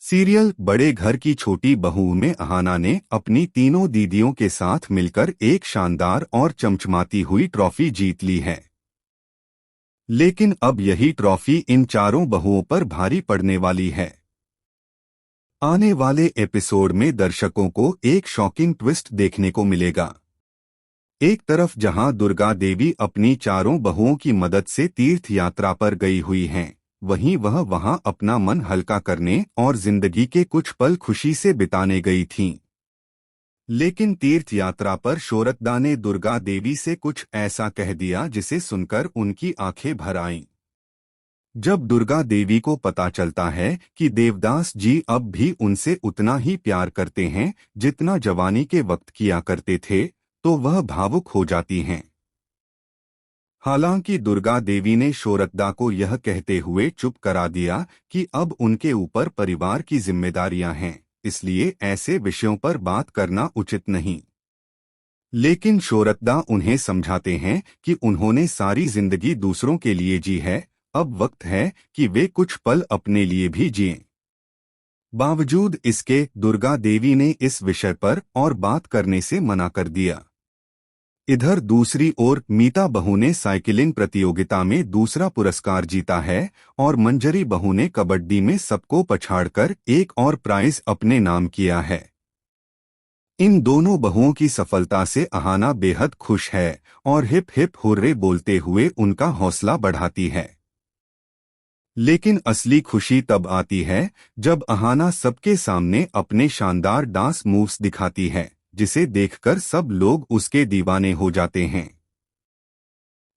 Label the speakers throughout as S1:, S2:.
S1: Serial बड़े घर की छोटी बहू में अहाना ने अपनी तीनों दीदियों के साथ मिलकर एक शानदार और चमचमाती हुई ट्रॉफी जीत ली है। लेकिन अब यही ट्रॉफी इन चारों बहुओं पर भारी पड़ने वाली है। आने वाले एपिसोड में दर्शकों को एक शॉकिंग ट्विस्ट देखने को मिलेगा। एक तरफ जहां दुर्गा देवी अपनी चारों बहुओं की मदद से तीर्थ यात्रा पर गई हुई हैं, वहीं वह वहां अपना मन हल्का करने और जिंदगी के कुछ पल खुशी से बिताने गई थीं। लेकिन तीर्थ यात्रा पर शोरतदा ने दुर्गा देवी से कुछ ऐसा कह दिया जिसे सुनकर उनकी आंखें भर आईं। जब दुर्गा देवी को पता चलता है कि देवदास जी अब भी उनसे उतना ही प्यार करते हैं जितना जवानी के वक्त किया करते थे, तो वह भावुक हो जाती हैं। हालांकि दुर्गा देवी ने शोरतदा को यह कहते हुए चुप करा दिया कि अब उनके ऊपर परिवार की जिम्मेदारियां हैं, इसलिए ऐसे विषयों पर बात करना उचित नहीं। लेकिन शोरतदा उन्हें समझाते हैं कि उन्होंने सारी जिंदगी दूसरों के लिए जी है, अब वक्त है कि वे कुछ पल अपने लिए भी जिएं। बावजूद इसके दुर्गा देवी ने इस विषय पर और बात करने से मना कर दिया। इधर दूसरी ओर मीता बहू ने साइकिलिंग प्रतियोगिता में दूसरा पुरस्कार जीता है और मंजरी बहू ने कबड्डी में सबको पछाड़कर एक और प्राइज अपने नाम किया है। इन दोनों बहुओं की सफलता से अहाना बेहद खुश है और हिप हिप हुर्रे बोलते हुए उनका हौसला बढ़ाती है। लेकिन असली खुशी तब आती है जब अहाना सबके सामने अपने शानदार डांस मूव्स दिखाती है, जिसे देखकर सब लोग उसके दीवाने हो जाते हैं।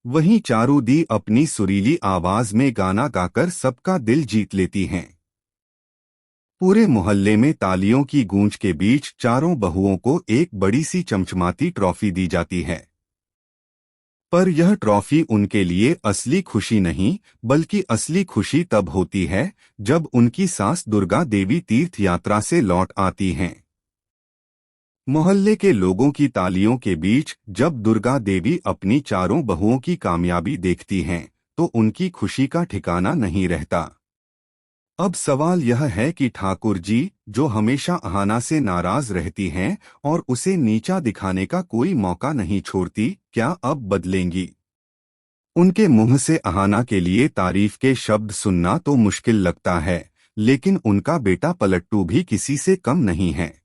S1: वहीं चारू दी अपनी सुरीली आवाज में गाना गाकर सबका दिल जीत लेती हैं। पूरे मोहल्ले में तालियों की गूंज के बीच चारों बहुओं को एक बड़ी सी चमचमाती ट्रॉफी दी जाती है। पर यह ट्रॉफी उनके लिए असली खुशी नहीं, बल्कि असली खुशी तब होती है जब उनकी सास दुर्गा देवी तीर्थ यात्रा से लौट आती हैं। मोहल्ले के लोगों की तालियों के बीच जब दुर्गा देवी अपनी चारों बहुओं की कामयाबी देखती हैं, तो उनकी खुशी का ठिकाना नहीं रहता। अब सवाल यह है कि ठाकुर जी, जो हमेशा अहाना से नाराज रहती हैं और उसे नीचा दिखाने का कोई मौका नहीं छोड़ती, क्या अब बदलेंगी? उनके मुंह से अहाना के लिए तारीफ के शब्द सुनना तो मुश्किल लगता है, लेकिन उनका बेटा पलट्टू भी किसी से कम नहीं है।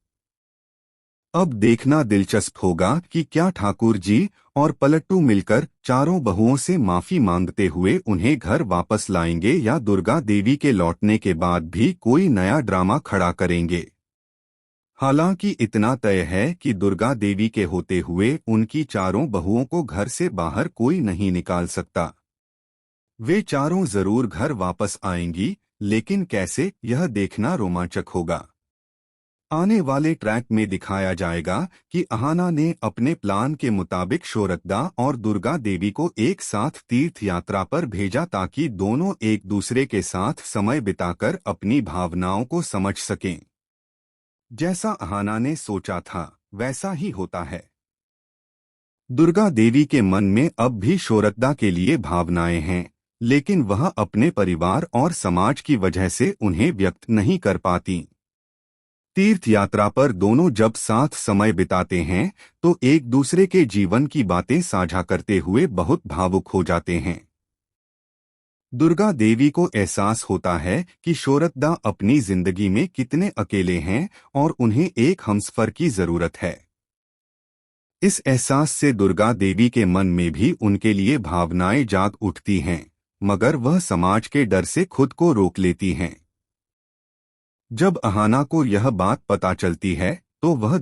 S1: अब देखना दिलचस्प होगा कि क्या ठाकुर जी और पलट्टू मिलकर चारों बहुओं से माफी मांगते हुए उन्हें घर वापस लाएंगे या दुर्गा देवी के लौटने के बाद भी कोई नया ड्रामा खड़ा करेंगे। हालांकि इतना तय है कि दुर्गा देवी के होते हुए उनकी चारों बहुओं को घर से बाहर कोई नहीं निकाल सकता। वे चारों जरूर घर वापस आएंगी, लेकिन कैसे, यह देखना रोमांचक होगा। आने वाले ट्रैक में दिखाया जाएगा कि अहाना ने अपने प्लान के मुताबिक शोरतदा और दुर्गा देवी को एक साथ तीर्थ यात्रा पर भेजा ताकि दोनों एक दूसरे के साथ समय बिताकर अपनी भावनाओं को समझ सकें। जैसा अहाना ने सोचा था वैसा ही होता है। दुर्गा देवी के मन में अब भी शोरतदा के लिए भावनाएं हैं, लेकिन वह अपने परिवार और समाज की वजह से उन्हें व्यक्त नहीं कर पाती। तीर्थ यात्रा पर दोनों जब साथ समय बिताते हैं तो एक दूसरे के जीवन की बातें साझा करते हुए बहुत भावुक हो जाते हैं। दुर्गा देवी को एहसास होता है कि शोरतदा अपनी जिंदगी में कितने अकेले हैं और उन्हें एक हमसफर की जरूरत है। इस एहसास से दुर्गा देवी के मन में भी उनके लिए भावनाएं जाग उठती हैं, मगर वह समाज के डर से खुद को रोक लेती हैं। जब अहाना को यह बात पता चलती है तो वह